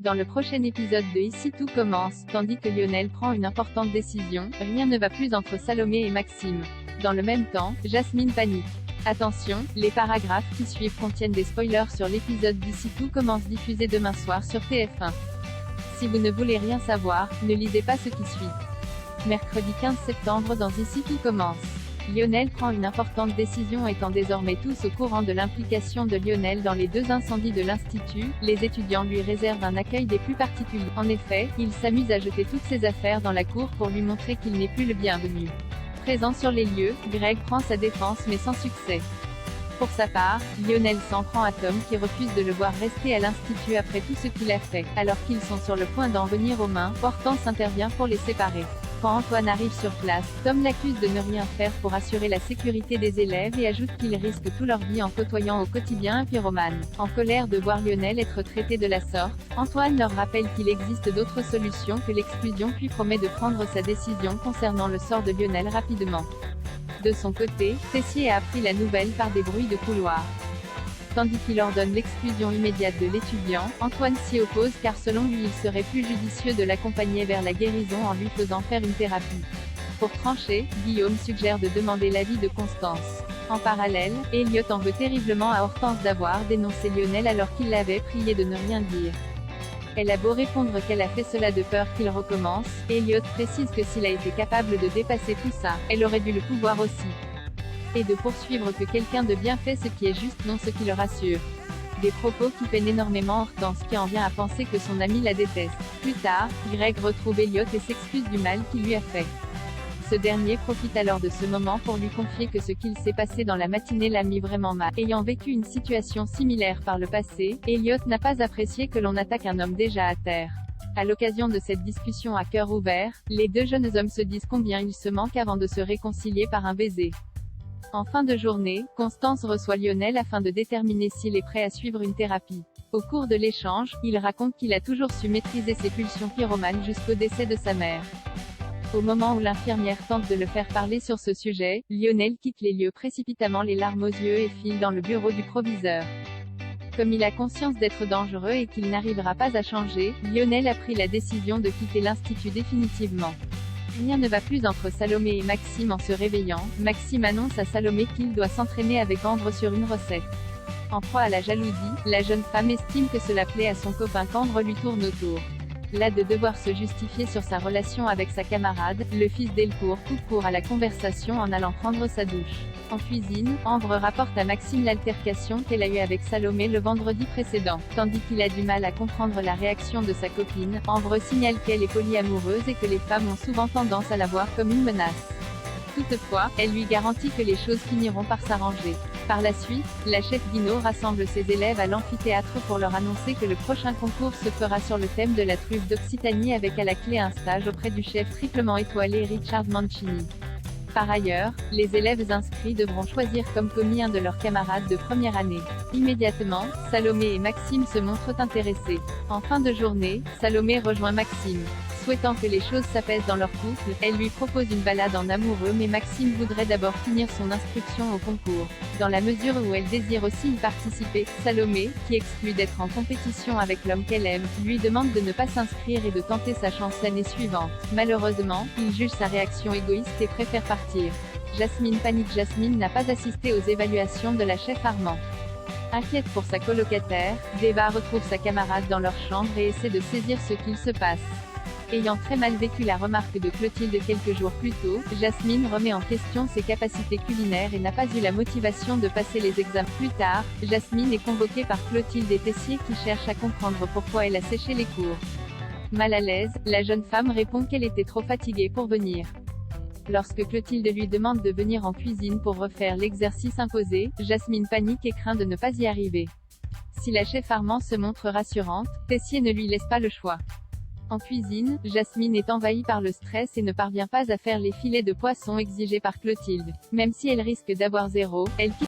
Dans le prochain épisode de Ici tout commence, tandis que Lionel prend une importante décision, rien ne va plus entre Salomé et Maxime. Dans le même temps, Jasmine panique. Attention, les paragraphes qui suivent contiennent des spoilers sur l'épisode d'Ici tout commence diffusé demain soir sur TF1. Si vous ne voulez rien savoir, ne lisez pas ce qui suit. Mercredi 15 septembre dans Ici tout commence. Lionel prend une importante décision. Étant désormais tous au courant de l'implication de Lionel dans les deux incendies de l'Institut, les étudiants lui réservent un accueil des plus particuliers. En effet, il s'amuse à jeter toutes ses affaires dans la cour pour lui montrer qu'il n'est plus le bienvenu. Présent sur les lieux, Greg prend sa défense mais sans succès. Pour sa part, Lionel s'en prend à Tom qui refuse de le voir rester à l'Institut après tout ce qu'il a fait. Alors qu'ils sont sur le point d'en venir aux mains, Hortense intervient pour les séparer. Quand Antoine arrive sur place, Tom l'accuse de ne rien faire pour assurer la sécurité des élèves et ajoute qu'ils risquent tout leur vie en côtoyant au quotidien un pyromane. En colère de voir Lionel être traité de la sorte, Antoine leur rappelle qu'il existe d'autres solutions que l'exclusion puis promet de prendre sa décision concernant le sort de Lionel rapidement. De son côté, Tessier a appris la nouvelle par des bruits de couloir. Tandis qu'il ordonne l'exclusion immédiate de l'étudiant, Antoine s'y oppose car selon lui il serait plus judicieux de l'accompagner vers la guérison en lui faisant faire une thérapie. Pour trancher, Guillaume suggère de demander l'avis de Constance. En parallèle, Elliot en veut terriblement à Hortense d'avoir dénoncé Lionel alors qu'il l'avait prié de ne rien dire. Elle a beau répondre qu'elle a fait cela de peur qu'il recommence, Elliot précise que s'il a été capable de dépasser tout ça, elle aurait dû le pouvoir aussi. Et de poursuivre que quelqu'un de bien fait ce qui est juste non ce qui le rassure. Des propos qui peinent énormément Hortense qui en vient à penser que son ami la déteste. Plus tard, Greg retrouve Elliot et s'excuse du mal qu'il lui a fait. Ce dernier profite alors de ce moment pour lui confier que ce qu'il s'est passé dans la matinée l'a mis vraiment mal. Ayant vécu une situation similaire par le passé, Elliot n'a pas apprécié que l'on attaque un homme déjà à terre. À l'occasion de cette discussion à cœur ouvert, les deux jeunes hommes se disent combien ils se manquent avant de se réconcilier par un baiser. En fin de journée, Constance reçoit Lionel afin de déterminer s'il est prêt à suivre une thérapie. Au cours de l'échange, il raconte qu'il a toujours su maîtriser ses pulsions pyromanes jusqu'au décès de sa mère. Au moment où l'infirmière tente de le faire parler sur ce sujet, Lionel quitte les lieux précipitamment les larmes aux yeux et file dans le bureau du proviseur. Comme il a conscience d'être dangereux et qu'il n'arrivera pas à changer, Lionel a pris la décision de quitter l'Institut définitivement. Rien ne va plus entre Salomé et Maxime. En se réveillant, Maxime annonce à Salomé qu'il doit s'entraîner avec Ambre sur une recette. En proie à la jalousie, la jeune femme estime que cela plaît à son copain qu'Ambre lui tourne autour. Là de devoir se justifier sur sa relation avec sa camarade, le fils Delcourt coupe court à la conversation en allant prendre sa douche. En cuisine, Ambre rapporte à Maxime l'altercation qu'elle a eue avec Salomé le vendredi précédent. Tandis qu'il a du mal à comprendre la réaction de sa copine, Ambre signale qu'elle est polyamoureuse et que les femmes ont souvent tendance à la voir comme une menace. Toutefois, elle lui garantit que les choses finiront par s'arranger. Par la suite, la chef Guino rassemble ses élèves à l'amphithéâtre pour leur annoncer que le prochain concours se fera sur le thème de la truffe d'Occitanie avec à la clé un stage auprès du chef triplement étoilé Richard Mancini. Par ailleurs, les élèves inscrits devront choisir comme commis un de leurs camarades de première année. Immédiatement, Salomé et Maxime se montrent intéressés. En fin de journée, Salomé rejoint Maxime. Souhaitant que les choses s'apaisent dans leur couple, elle lui propose une balade en amoureux mais Maxime voudrait d'abord finir son inscription au concours. Dans la mesure où elle désire aussi y participer, Salomé, qui exclut d'être en compétition avec l'homme qu'elle aime, lui demande de ne pas s'inscrire et de tenter sa chance l'année suivante. Malheureusement, il juge sa réaction égoïste et préfère partir. Jasmine panique. Jasmine n'a pas assisté aux évaluations de la chef Armand. Inquiète pour sa colocataire, Deva retrouve sa camarade dans leur chambre et essaie de saisir ce qu'il se passe. Ayant très mal vécu la remarque de Clotilde quelques jours plus tôt, Jasmine remet en question ses capacités culinaires et n'a pas eu la motivation de passer les examens. Plus tard, Jasmine est convoquée par Clotilde et Tessier qui cherchent à comprendre pourquoi elle a séché les cours. Mal à l'aise, la jeune femme répond qu'elle était trop fatiguée pour venir. Lorsque Clotilde lui demande de venir en cuisine pour refaire l'exercice imposé, Jasmine panique et craint de ne pas y arriver. Si la chef Armand se montre rassurante, Tessier ne lui laisse pas le choix. En cuisine, Jasmine est envahie par le stress et ne parvient pas à faire les filets de poisson exigés par Clotilde. Même si elle risque d'avoir 0, elle